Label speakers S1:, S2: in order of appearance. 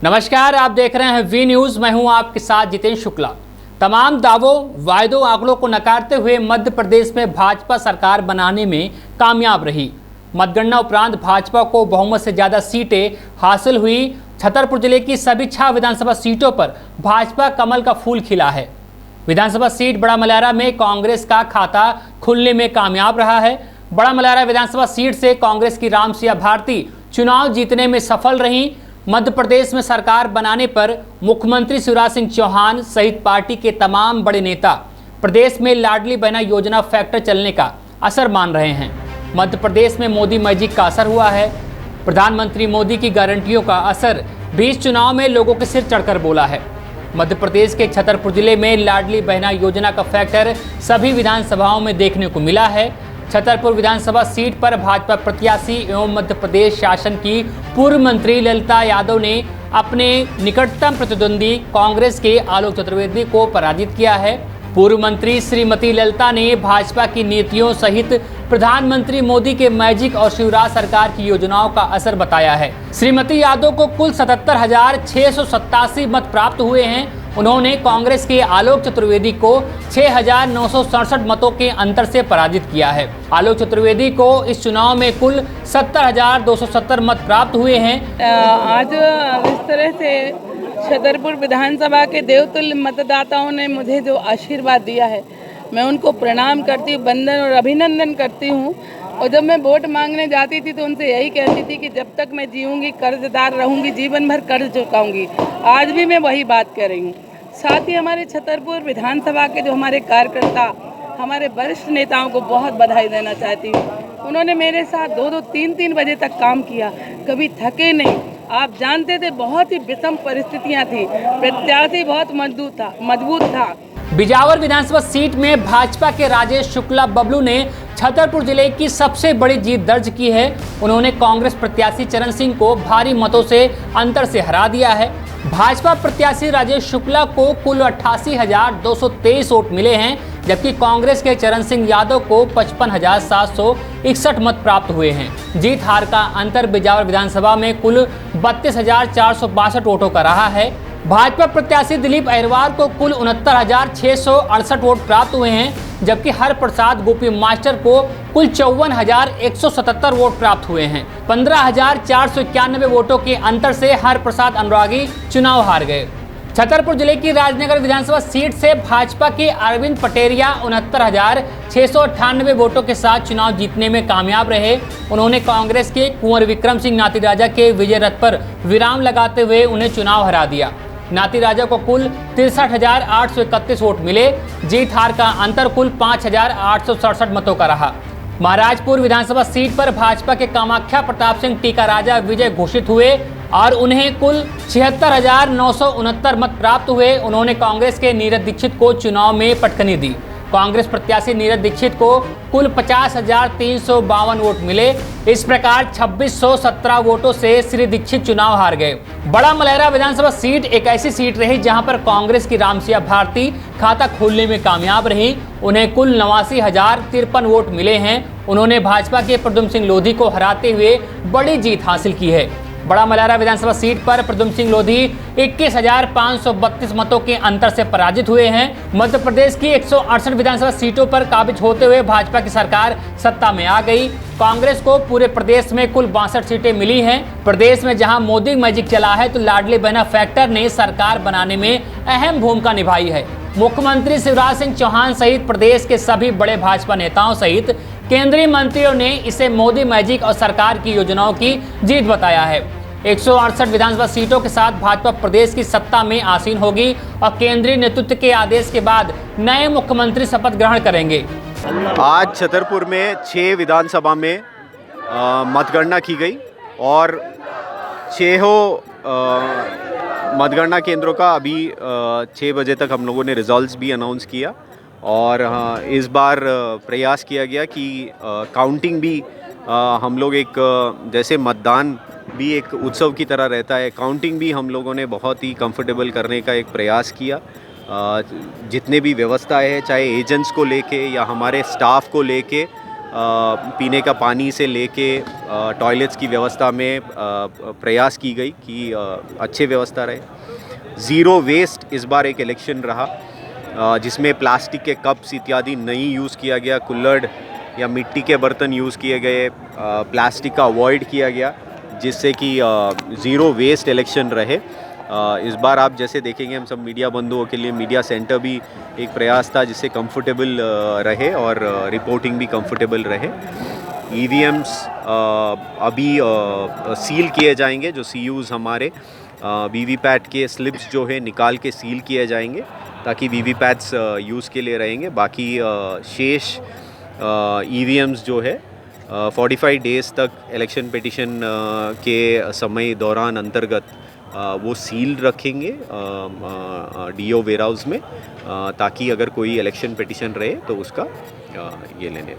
S1: नमस्कार, आप देख रहे हैं वी न्यूज। मैं हूं आपके साथ जितेंद्र शुक्ला। तमाम दावों, वायदों, आंकड़ों को नकारते हुए मध्य प्रदेश में भाजपा सरकार बनाने में कामयाब रही। मतगणना उपरांत भाजपा को बहुमत से ज्यादा सीटें हासिल हुई। छतरपुर जिले की सभी 6 विधानसभा सीटों पर भाजपा कमल का फूल खिला है। विधानसभा सीट बड़ा मलयारा में कांग्रेस का खाता खुलने में कामयाब रहा है। बड़ा मलयारा विधानसभा सीट से कांग्रेस की रामसिया भारती चुनाव जीतने में सफल रही। मध्य प्रदेश में सरकार बनाने पर मुख्यमंत्री शिवराज सिंह चौहान सहित पार्टी के तमाम बड़े नेता प्रदेश में लाडली बहना योजना फैक्टर चलने का असर मान रहे हैं। मध्य प्रदेश में मोदी मैजिक का असर हुआ है। प्रधानमंत्री मोदी की गारंटियों का असर 20 चुनाव में लोगों के सिर चढ़कर बोला है। मध्य प्रदेश के छतरपुर जिले में लाडली बहना योजना का फैक्टर सभी विधानसभाओं में देखने को मिला है। छतरपुर विधानसभा सीट पर भाजपा प्रत्याशी एवं मध्य प्रदेश शासन की पूर्व मंत्री ललिता यादव ने अपने निकटतम प्रतिद्वंदी कांग्रेस के आलोक चतुर्वेदी को पराजित किया है। पूर्व मंत्री श्रीमती ललिता ने भाजपा की नीतियों सहित प्रधानमंत्री मोदी के मैजिक और शिवराज सरकार की योजनाओं का असर बताया है। श्रीमती यादव को कुल 77,687 मत प्राप्त हुए हैं। उन्होंने कांग्रेस के आलोक चतुर्वेदी को 6,967 मतों के अंतर से पराजित किया है। आलोक चतुर्वेदी को इस चुनाव में कुल 70,270 मत प्राप्त हुए हैं।
S2: आज इस तरह से छतरपुर विधानसभा के देवतुल्य मतदाताओं ने मुझे जो आशीर्वाद दिया है, मैं उनको प्रणाम करती हूँ, वंदन और अभिनंदन करती हूँ। और जब मैं वोट मांगने जाती थी तो उनसे यही कहती थी कि जब तक मैं जीऊँगी कर्जदार रहूँगी, जीवन भर कर्ज चुकाऊँगी। आज भी मैं वही बात कर रही हूँ। साथ ही हमारे छतरपुर विधानसभा के जो हमारे कार्यकर्ता, हमारे वरिष्ठ नेताओं को बहुत बधाई देना चाहती हूँ। उन्होंने मेरे साथ 2-2, 3-3 बजे तक काम किया, कभी थके नहीं। आप जानते थे बहुत ही विषम परिस्थितियाँ थी, प्रत्याशी बहुत मजबूत था।
S1: बिजावर विधानसभा सीट में भाजपा के राजेश शुक्ला बबलू ने छतरपुर जिले की सबसे बड़ी जीत दर्ज की है। उन्होंने कांग्रेस प्रत्याशी चरण सिंह को भारी मतों से अंतर से हरा दिया है। भाजपा प्रत्याशी राजेश शुक्ला को कुल 88,223 वोट मिले हैं, जबकि कांग्रेस के चरण सिंह यादव को 55,761 मत प्राप्त हुए हैं। जीत हार का अंतर बिजावर विधानसभा में कुल 32,462 वोटों का रहा है। भाजपा प्रत्याशी दिलीप अहिरवार को कुल 69,668 वोट प्राप्त हुए हैं, जबकि हर प्रसाद गोपी मास्टर को कुल 54,177 वोट प्राप्त हुए हैं। 15,491 वोटों के अंतर से हर प्रसाद अनुरागी चुनाव हार गए। छतरपुर जिले की राजनगर विधानसभा सीट से भाजपा के अरविंद पटेरिया 69,698 वोटों के साथ चुनाव जीतने में कामयाब रहे। उन्होंने कांग्रेस के कुंवर विक्रम सिंह नाती राजा के विजय रथ पर विराम लगाते हुए उन्हें चुनाव हरा दिया। नाती राजा को कुल 63,831 वोट मिले। जीत हार का अंतर कुल 5,867 मतों का रहा। महाराजपुर विधानसभा सीट पर भाजपा के कामाख्या प्रताप सिंह टीका राजा विजय घोषित हुए और उन्हें कुल 76,969 मत प्राप्त हुए। उन्होंने कांग्रेस के नीरज दीक्षित को चुनाव में पटखनी दी। कांग्रेस प्रत्याशी नीरज दीक्षित को कुल 50,352 वोट मिले। इस प्रकार 2,617 वोटों से श्री दीक्षित चुनाव हार गए। बड़ा मलयारा विधानसभा सीट एक ऐसी सीट रही जहां पर कांग्रेस की रामसिया भारती खाता खोलने में कामयाब रही। उन्हें कुल 89,053 वोट मिले हैं। उन्होंने भाजपा के प्रद्युम्न सिंह लोधी को हराते हुए बड़ी जीत हासिल की है। बड़ा मलयारा विधानसभा सीट पर प्रद्युम्न सिंह लोधी 21,532 मतों के अंतर से पराजित हुए हैं। मध्य प्रदेश की 168 विधानसभा सीटों पर काबिज होते हुए भाजपा की सरकार सत्ता में आ गई। कांग्रेस को पूरे प्रदेश में कुल 62 सीटें मिली हैं। प्रदेश में जहां मोदी मैजिक चला है तो लाडली बहना फैक्टर ने सरकार बनाने में अहम भूमिका निभाई है। मुख्यमंत्री शिवराज सिंह चौहान सहित प्रदेश के सभी बड़े भाजपा नेताओं सहित केंद्रीय मंत्रियों ने इसे मोदी मैजिक और सरकार की योजनाओं की जीत बताया है। 168 विधानसभा सीटों के साथ भाजपा प्रदेश की सत्ता में आसीन होगी और केंद्रीय नेतृत्व के आदेश के बाद नए मुख्यमंत्री शपथ ग्रहण करेंगे।
S3: आज छतरपुर में 6 विधानसभा में मतगणना की गई और 6 मतगणना केंद्रों का अभी 6 बजे तक हम लोगों ने रिजल्ट्स भी अनाउंस किया। और इस बार प्रयास किया गया कि काउंटिंग भी हम लोग एक जैसे मतदान भी एक उत्सव की तरह रहता है, काउंटिंग भी हम लोगों ने बहुत ही कंफर्टेबल करने का एक प्रयास किया। जितने भी व्यवस्थाएं हैं, चाहे एजेंट्स को लेके या हमारे स्टाफ को लेके पीने का पानी से लेके टॉयलेट्स की व्यवस्था में प्रयास की गई कि अच्छे व्यवस्था रहे। ज़ीरो वेस्ट इस बार एक इलेक्शन रहा, जिसमें प्लास्टिक के कप्स इत्यादि नहीं यूज़ किया गया, कुल्हड़ या मिट्टी के बर्तन यूज़ किए गए, प्लास्टिक का अवॉइड किया गया, जिससे कि ज़ीरो वेस्ट इलेक्शन रहे। इस बार आप जैसे देखेंगे, हम सब मीडिया बंधुओं के लिए मीडिया सेंटर भी एक प्रयास था जिससे कंफर्टेबल रहे और रिपोर्टिंग भी कंफर्टेबल रहे। EVMs अभी सील किए जाएंगे, जो CUs हमारे वीवीपैट के स्लिप्स जो है निकाल के सील किए जाएंगे ताकि वीवीपैट्स यूज़ के लिए रहेंगे। बाकी शेष EVMs जो है 45 डेज़ तक इलेक्शन पिटिशन के समय दौरान अंतर्गत वो सील रखेंगे DO वेयर हाउस में, ताकि अगर कोई इलेक्शन पिटिशन रहे तो उसका ये लेने